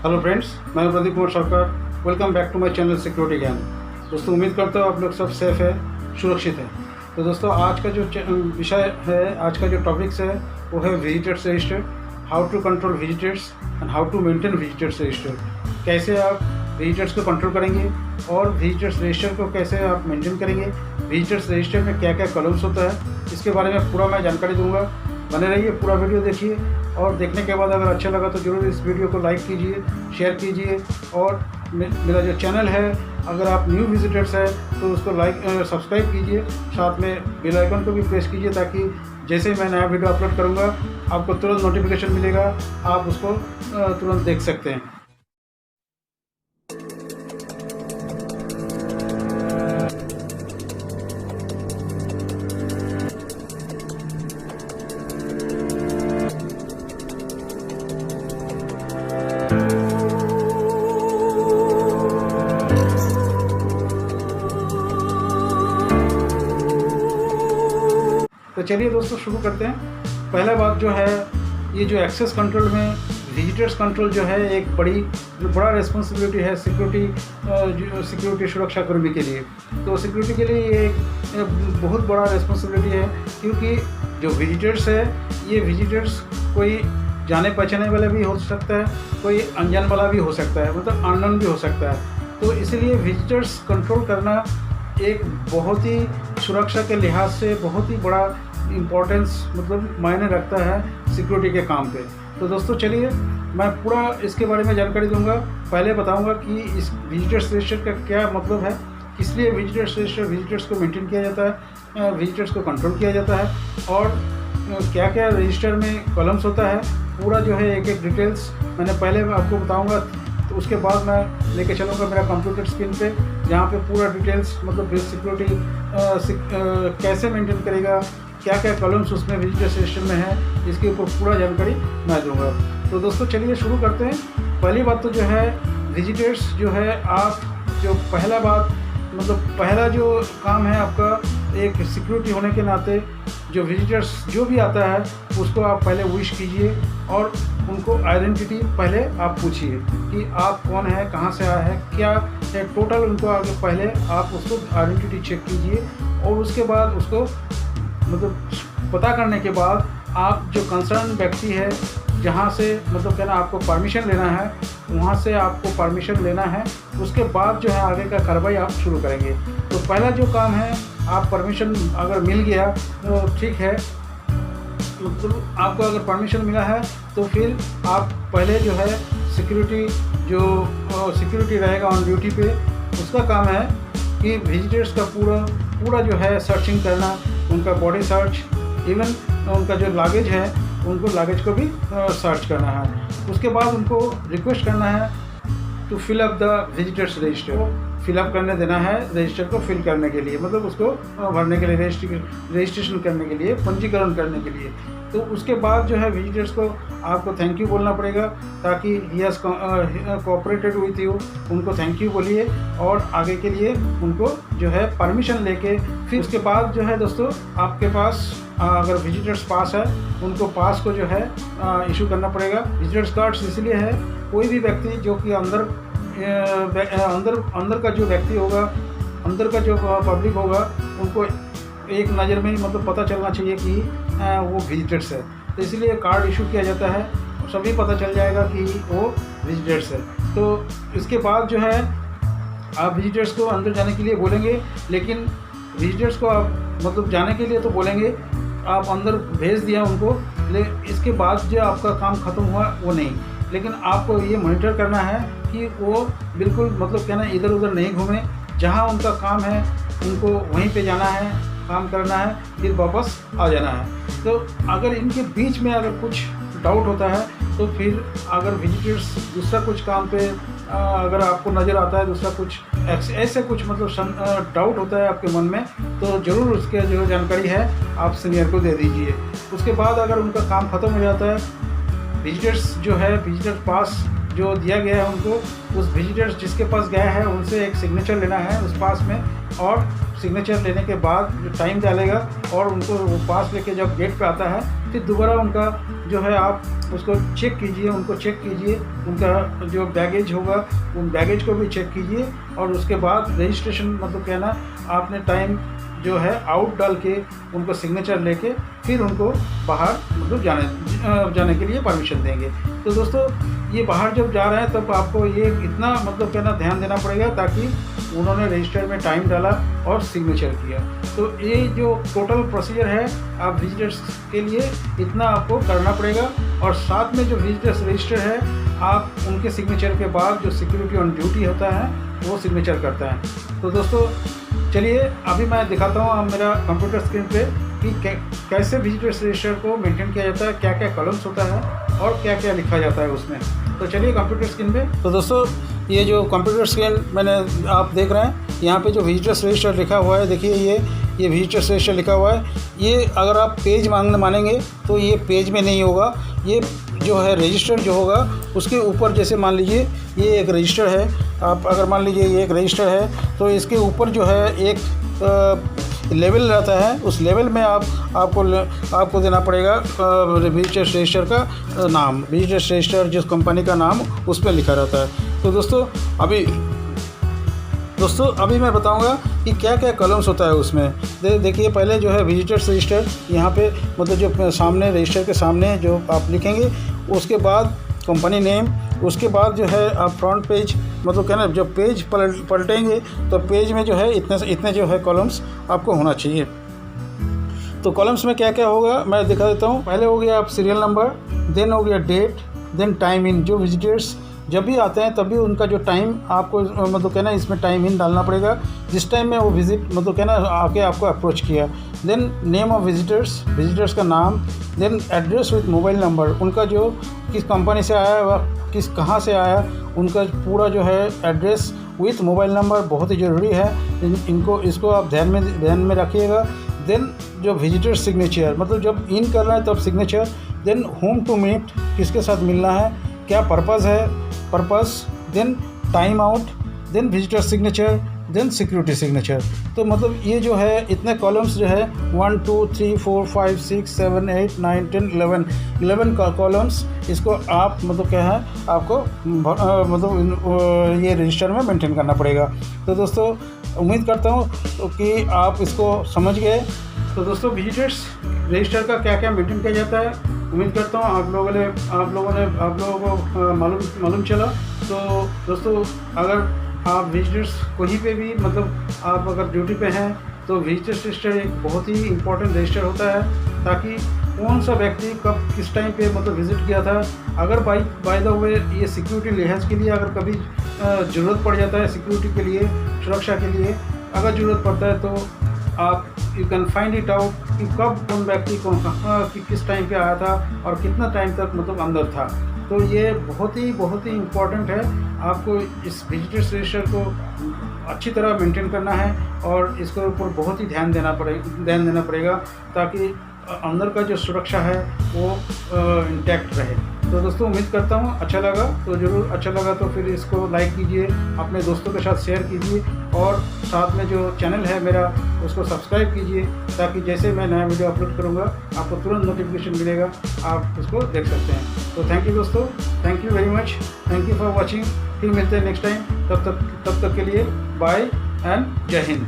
Hello friends, मैं Pradeep Kumar Sarkar. Welcome back to my channel security Gyan. दोस्तों, उम्मीद करता हूँ आप लोग सब सेफ है, सुरक्षित है। तो दोस्तों, आज का जो विषय है, आज का जो टॉपिक्स है वो है visitors register, how to control visitors and how to maintain visitors register. कैसे आप विजिटर्स को कंट्रोल करेंगे और विजिटर्स रजिस्टर को कैसे आप मेंटेन करेंगे, विजिटर्स रजिस्टर में क्या क्या कॉलम्स होता है, इसके बारे में पूरा मैं जानकारी दूंगा। बने रहिए, पूरा वीडियो देखिए और देखने के बाद अगर अच्छा लगा तो ज़रूर इस वीडियो को लाइक कीजिए, शेयर कीजिए। और मेरा जो चैनल है, अगर आप न्यू विजिटर्स हैं तो उसको सब्सक्राइब कीजिए, साथ में बेल आइकन को भी प्रेस कीजिए ताकि जैसे ही मैं नया वीडियो अपलोड करूँगा आपको तुरंत नोटिफिकेशन मिलेगा, आप उसको तुरंत देख सकते हैं। तो चलिए दोस्तों, शुरू करते हैं। पहला बात जो है, ये जो एक्सेस कंट्रोल में विजिटर्स कंट्रोल जो है एक बड़ा रिस्पॉन्सिबिलिटी है सिक्योरिटी सुरक्षा कर्मी के लिए। तो सिक्योरिटी के लिए ये एक बहुत बड़ा रिस्पॉन्सिबिलिटी है, क्योंकि जो विजिटर्स है, ये विजिटर्स कोई जाने पहचाने वाला भी हो सकता है, कोई अनजान वाला भी हो सकता है, मतलब अननोन भी हो सकता है। तो इसलिए विजिटर्स कंट्रोल करना एक बहुत ही सुरक्षा के लिहाज से बहुत ही बड़ा इम्पोर्टेंस मतलब मायने रखता है सिक्योरिटी के काम पे। तो दोस्तों, चलिए मैं पूरा इसके बारे में जानकारी दूंगा। पहले बताऊंगा कि इस विजिटर्स रजिस्टर का क्या मतलब है, किस लिए विजिटर्स रजिस्टर, विजिटर्स को मेंटेन किया जाता है, विजिटर्स को कंट्रोल किया जाता है और क्या क्या रजिस्टर में कॉलम्स होता है। पूरा जो है एक एक डिटेल्स मैंने पहले आपको बताऊँगा। तो उसके बाद मैं लेके चलूँगा मेरा कंप्यूटर स्क्रीन पे, जहाँ पे पूरा डिटेल्स मतलब सिक्योरिटी कैसे मेंटेन करेगा, क्या क्या कॉलम्स उसमें विजिटर्स रजिस्टर में है, इसके ऊपर पूरा जानकारी मैं दूंगा। तो दोस्तों, चलिए शुरू करते हैं। पहली बात तो जो है, विजिटर्स जो है, आप जो पहला जो काम है आपका एक सिक्योरिटी होने के नाते, जो विजिटर्स जो भी आता है उसको आप पहले विश कीजिए और उनको आइडेंटिटी पहले आप पूछिए कि आप कौन है, कहाँ से आया है, क्या है टोटल। उनको आगे पहले आप उसको आइडेंटिटी चेक कीजिए और उसके बाद उसको मतलब पता करने के बाद आप जो कंसर्न व्यक्ति है, जहाँ से मतलब क्या ना आपको परमिशन लेना है, वहाँ से आपको परमिशन लेना है। उसके बाद जो है आगे का कार्रवाई आप शुरू करेंगे। तो पहला जो काम है, आप परमिशन अगर मिल गया तो ठीक है, मतलब आपको अगर परमिशन मिला है तो फिर आप पहले जो है सिक्योरिटी रहेगा ऑन ड्यूटी पे, उसका काम है कि विजिटर्स का पूरा जो है सर्चिंग करना, उनका बॉडी सर्च, इवन उनका जो लागेज है उनको लागेज को भी सर्च करना है। उसके बाद उनको रिक्वेस्ट करना है to fill up the visitors register, fill up करने देना है रजिस्टर को फिल करने के लिए, मतलब उसको भरने के लिए, रजिस्ट्रेशन करने के लिए, पंजीकरण करने के लिए। तो उसके बाद जो है विजिटर्स को आपको थैंक यू बोलना पड़ेगा, ताकि he has cooperated with you, उनको थैंक यू बोलिए और आगे के लिए उनको जो है परमिशन लेके फिर उसके बाद जो है दोस्तों, आपके पास अगर विजिटर्स पास है, उनको पास को जो है इशू करना पड़ेगा। विजिटर्स कार्ड्स इसलिए है, कोई भी व्यक्ति जो कि अंदर का जो व्यक्ति होगा, अंदर का जो पब्लिक होगा, उनको एक नज़र में ही मतलब पता चलना चाहिए कि वो विजिटर्स है। तो इसलिए कार्ड इशू किया जाता है, सभी पता चल जाएगा कि वो विजिटर्स है। तो इसके बाद जो है आप विजिटर्स को अंदर जाने के लिए बोलेंगे, लेकिन विजिटर्स को आप मतलब जाने के लिए तो बोलेंगे, आप अंदर भेज दिया उनको, लेकिन इसके बाद जो आपका काम ख़त्म हुआ वो नहीं। लेकिन आपको ये मॉनिटर करना है कि वो बिल्कुल मतलब क्या ना इधर उधर नहीं घूमें, जहाँ उनका काम है उनको वहीं पे जाना है, काम करना है, फिर वापस आ जाना है। तो अगर इनके बीच में अगर कुछ डाउट होता है तो फिर अगर विजिटर्स दूसरा कुछ काम पे अगर आपको नज़र आता है, दूसरा कुछ ऐसे कुछ मतलब डाउट होता है आपके मन में, तो ज़रूर उसके जो जानकारी है आप सीनियर को दे दीजिए। उसके बाद अगर उनका काम ख़त्म हो जाता है, विजिटर्स जो है विजिटर पास जो दिया गया है उनको, उस विजिटर्स जिसके पास गया है उनसे एक सिग्नेचर लेना है उस पास में, और सिग्नेचर लेने के बाद जो टाइम डालेगा और उनको वो पास लेके जब गेट पे आता है, फिर दोबारा उनका जो है आप उसको चेक कीजिए, उनको चेक कीजिए, उनका जो बैगेज होगा उन बैगेज को भी चेक कीजिए, और उसके बाद रजिस्ट्रेशन मतलब क्या ना, आपने टाइम जो है आउट डाल के उनको सिग्नेचर लेके फिर उनको बाहर मतलब जाने के लिए परमिशन देंगे। तो दोस्तों ये बाहर जब जा रहे हैं तब आपको ये इतना मतलब क्या ना ध्यान देना पड़ेगा, ताकि उन्होंने रजिस्टर में टाइम डाला और सिग्नेचर किया। तो ये जो टोटल प्रोसीजर है आप विजिटर्स के लिए इतना आपको करना पड़ेगा, और साथ में जो विजिटर्स रजिस्टर है आप उनके सिग्नेचर के बाद जो सिक्योरिटी ऑन ड्यूटी होता है वो सिग्नेचर करता है। तो दोस्तों चलिए अभी मैं दिखाता हूँ मेरा कंप्यूटर स्क्रीन पे कि कैसे विजिटर्स रजिस्टर को मेंटेन किया जाता है, क्या क्या कॉलम्स होता है और क्या क्या लिखा जाता है उसमें। तो चलिए कंप्यूटर स्क्रीन पे। तो दोस्तों ये जो कंप्यूटर स्क्रीन मैंने आप देख रहे हैं, यहाँ पे जो विजिटर्स रजिस्टर लिखा हुआ है, देखिए ये विजिटर्स रजिस्टर लिखा हुआ है। ये अगर आप पेज मानेंगे तो ये पेज में नहीं होगा, ये जो है रजिस्टर जो होगा उसके ऊपर, जैसे मान लीजिए ये एक रजिस्टर है, आप अगर मान लीजिए ये एक रजिस्टर है तो इसके ऊपर जो है एक लेवल रहता है, उस लेवल में आपको देना पड़ेगा विजिटर्स रजिस्टर का नाम, विजिटर्स रजिस्टर जिस कंपनी का नाम उस पर लिखा रहता है। तो दोस्तों अभी मैं बताऊंगा कि क्या क्या कॉलम्स होता है उसमें। देखिए पहले जो है विजिटर्स रजिस्टर, यहाँ पे मतलब जो सामने रजिस्टर के सामने जो आप लिखेंगे, उसके बाद कंपनी नेम, उसके बाद जो है आप फ्रंट पेज मतलब क्या ना, जब पेज पलटेंगे तो पेज में जो है इतने जो है कॉलम्स आपको होना चाहिए। तो कॉलम्स में क्या क्या होगा मैं दिखा देता हूँ। पहले हो गया आप सीरियल नंबर, देन हो गया डेट, देन टाइम इन। जो विजिटर्स जब भी आते हैं तभी उनका जो टाइम आपको मतलब क्या ना इसमें टाइम इन डालना पड़ेगा, जिस टाइम में वो विजिट मतलब क्या ना आके आपको अप्रोच किया। देन नेम ऑफ विजिटर्स का नाम, then address with mobile number, उनका जो किस कंपनी से आया वह कहाँ से आया, उनका पूरा जो है एड्रेस विथ मोबाइल नंबर बहुत ही ज़रूरी है। इसको आप ध्यान में रखिएगा। देन जो विजिटर सिग्नेचर, मतलब जब इन कर रहा है तब signature. Then whom to meet, किसके साथ मिलना है, क्या purpose, then time out, then visitor signature, then security signature. तो मतलब ये जो है इतने कॉलम्स जो है 1 2 3 4 5 6 7 8 9 10 11 कॉलम्स, इसको आप मतलब क्या है आपको मतलब ये रजिस्टर में मेंटेन करना पड़ेगा। तो दोस्तों उम्मीद करता हूँ कि आप इसको समझ गए। तो दोस्तों विजिटर्स रजिस्टर का क्या क्या मेंटेन किया जाता है, उम्मीद करता हूँ आप लोगों को मालूम चला। तो दोस्तों अगर आप विजिटर्स कहीं पे भी मतलब आप अगर ड्यूटी पे हैं तो विजिटर्स रजिस्टर एक बहुत ही इम्पोर्टेंट रजिस्टर होता है, ताकि कौन सा व्यक्ति कब किस टाइम पे मतलब विज़िट किया था। अगर बाय द वे ये सिक्योरिटी लिहाज के लिए अगर कभी ज़रूरत पड़ जाता है, सिक्योरिटी के लिए, सुरक्षा के लिए अगर ज़रूरत पड़ता है, तो आप you can find it out कि कब कौन व्यक्ति किस टाइम पे आया था और कितना टाइम तक मतलब अंदर था। तो ये बहुत ही इम्पोर्टेंट है। आपको इस विजिटर्स रजिस्टर को अच्छी तरह मेंटेन करना है और इसके ऊपर बहुत ही ध्यान देना पड़ेगा, ताकि अंदर का जो सुरक्षा है वो इंटैक्ट रहे। तो दोस्तों उम्मीद करता हूँ अच्छा लगा, तो ज़रूर अच्छा लगा तो फिर इसको लाइक कीजिए, अपने दोस्तों के साथ शेयर कीजिए, और साथ में जो चैनल है मेरा उसको सब्सक्राइब कीजिए, ताकि जैसे मैं नया वीडियो अपलोड करूँगा आपको तुरंत नोटिफिकेशन मिलेगा, आप उसको देख सकते हैं। तो थैंक यू दोस्तों, thank you very much, thank you for watching. फिर मिलते हैं नेक्स्ट टाइम, तब तक के लिए बाय एंड जय हिंद।